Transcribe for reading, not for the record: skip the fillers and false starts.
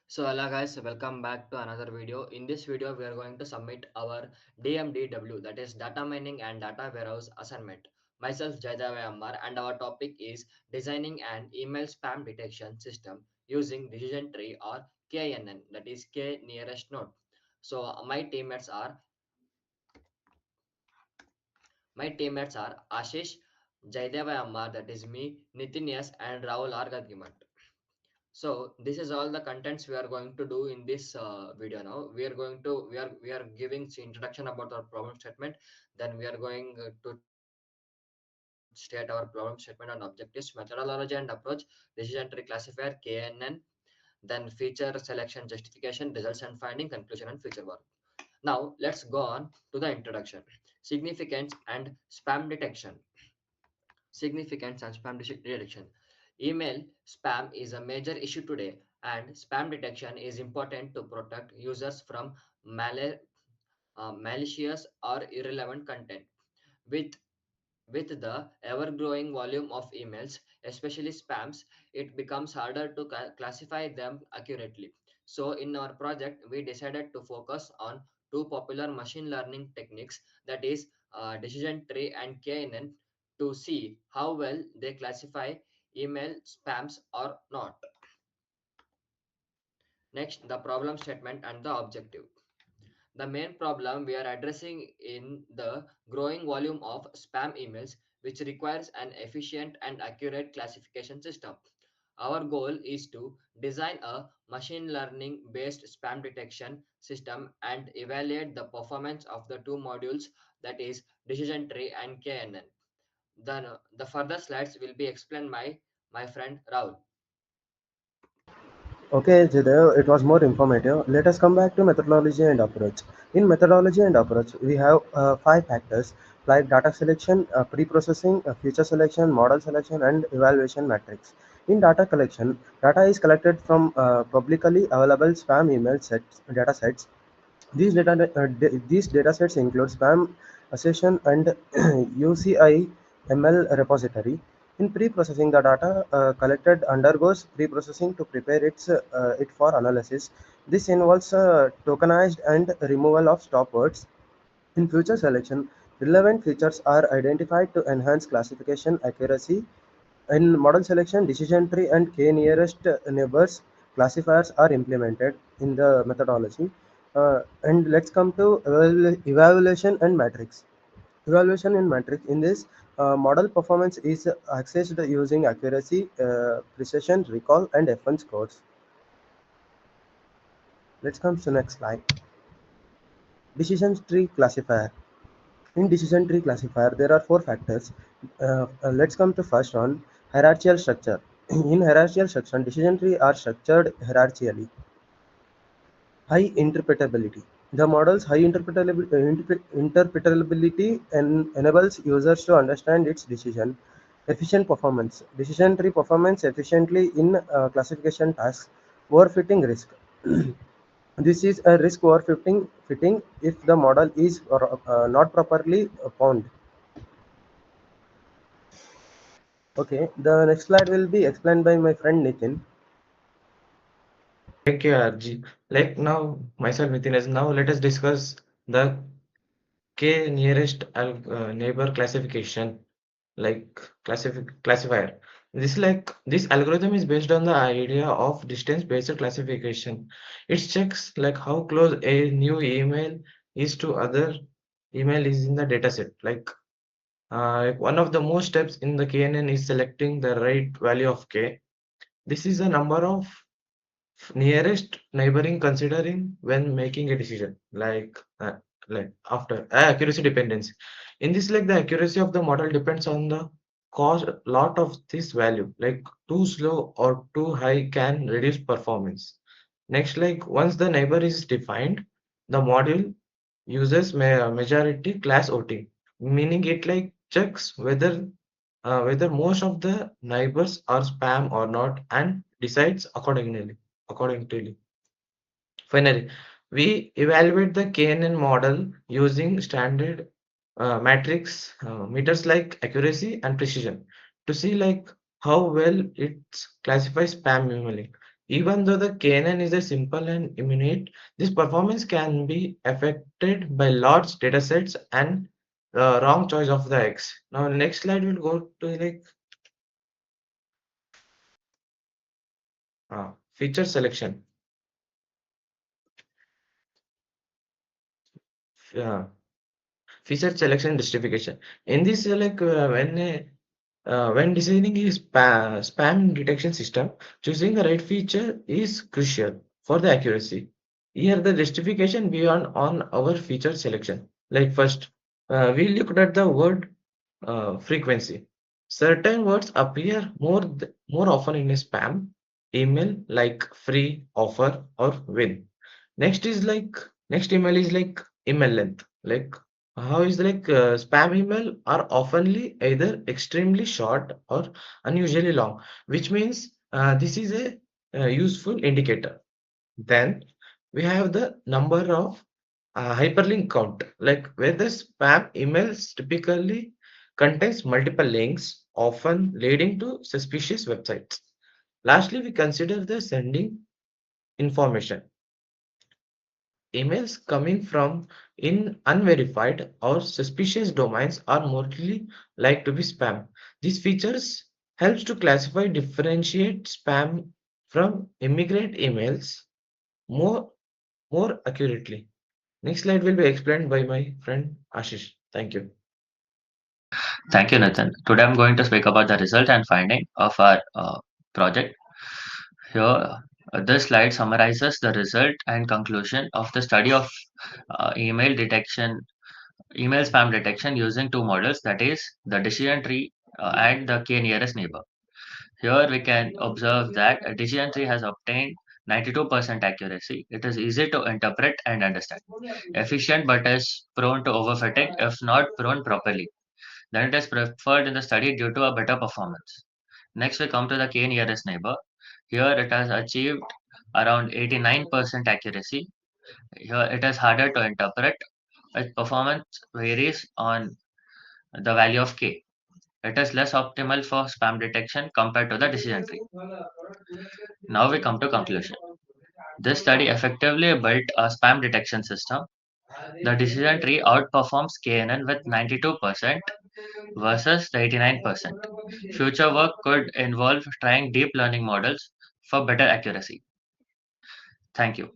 So hello guys, welcome back to another video. In this video, we are going to submit our DMDW, that is Data Mining and Data Warehouse assignment. Myself Jaydev Ammar, and our topic is designing an email spam detection system using decision tree or KNN, that is K nearest node. So my teammates are Ashish, Jaydev Ammar, that is me, Nitin S, and Rahul R. Gadgimat. So this is all the contents we are going to do in this video. Now we are giving introduction about our problem statement. Then we are going to state our problem statement and objectives, methodology and approach, decision tree classifier KNN, then feature selection justification, results and finding, conclusion and feature work. Now let's go on to the introduction. Significance and spam detection. Detection. Email spam is a major issue today, and spam detection is important to protect users from mali- malicious or irrelevant content. With with the ever growing volume of emails, especially spams, it becomes harder to classify them accurately. So, in our project, we decided to focus on two popular machine learning techniques, that is, decision tree and KNN, to see how well they classify email spams or not. Next, the problem statement and the objective. The main problem we are addressing in the growing volume of spam emails, which requires an efficient and accurate classification system. Our goal is to design a machine learning based spam detection system and evaluate the performance of the two modules, that is decision tree and KNN. Then the further slides will be explained by my friend Rahul. Okay, Jideo, it was more informative. Let us come back to methodology and approach. In methodology and approach, we have five factors like data selection, pre-processing, feature selection, model selection, and evaluation matrix. In data collection, data is collected from publicly available spam email data sets. These datasets include spam accession and UCI ML repository. In pre-processing, the data collected undergoes pre-processing to prepare it for analysis. This involves tokenized and removal of stop words. In feature selection, relevant features are identified to enhance classification accuracy. In model selection, decision tree and k-nearest neighbors classifiers are implemented in the methodology. And let's come to evaluation and matrix. Evaluation in matrix. In this, model performance is assessed using accuracy, precision, recall, and F1 scores. Let's come to next slide. Decision tree classifier. In decision tree classifier, there are four factors. Let's come to first one, hierarchical structure. In hierarchical structure, decision tree are structured hierarchically. High interpretability. The model's high interpretability enables users to understand its decision. Efficient performance. Decision tree performance efficiently in classification tasks. Overfitting risk. This is a risk overfitting if the model is not properly bound. Okay, the next slide will be explained by my friend Nitin. Thank you, Arji. Like now, myself, Nitin, as now let us discuss the K nearest neighbor classification, like classifier. This algorithm is based on the idea of distance-based classification. It checks like how close a new email is to other email is in the dataset. One of the most steps in the KNN is selecting the right value of K. This is the number of nearest neighboring considering when making a decision like after accuracy dependence. In this, like, the accuracy of the model depends on the cost lot of this value, like too slow or too high can reduce performance. Next, like, once the neighbor is defined, the model uses majority class voting, meaning it like checks whether most of the neighbors are spam or not and decides accordingly. Finally, we evaluate the KNN model using standard matrix meters like accuracy and precision to see like how well it classifies spam emailing. Even though the KNN is a simple and immediate, this performance can be affected by large datasets and wrong choice of the X. Now, next slide will go to like feature selection. Uh, Feature selection justification. In this, when designing a spam detection system, choosing the right feature is crucial for the accuracy. Here, the justification beyond on our feature selection. Like first, we looked at the word frequency. Certain words appear more often in a spam email, like free, offer, or win. Next is like next email is like email length. Like how is like spam email are oftenly either extremely short or unusually long, which means this is a useful indicator. Then we have the number of hyperlink count, like where the spam emails typically contains multiple links, often leading to suspicious websites. Lastly, we consider the sending information. Emails coming from in unverified or suspicious domains are mostly like to be spam. These features helps to classify differentiate spam from immigrant emails more more accurately. Next slide will be explained by my friend Ashish. Thank you. Thank you, Nathan. Today I'm going to speak about the result and finding of our project. Here, this slide summarizes the result and conclusion of the study of email spam detection using two models, that is, the decision tree and the k nearest neighbor. Here we can observe that a decision tree has obtained 92% accuracy. It is easy to interpret and understand. Efficient but is prone to overfitting if not prone properly. Then it is preferred in the study due to a better performance. Next, we come to the k nearest neighbor. Here it has achieved around 89% accuracy. Here it is harder to interpret. Its performance varies on the value of k. It is less optimal for spam detection compared to the decision tree. Now we come to conclusion. This study effectively built a spam detection system. The decision tree outperforms KNN with 92% versus the 89%. Future work could involve trying deep learning models for better accuracy. Thank you.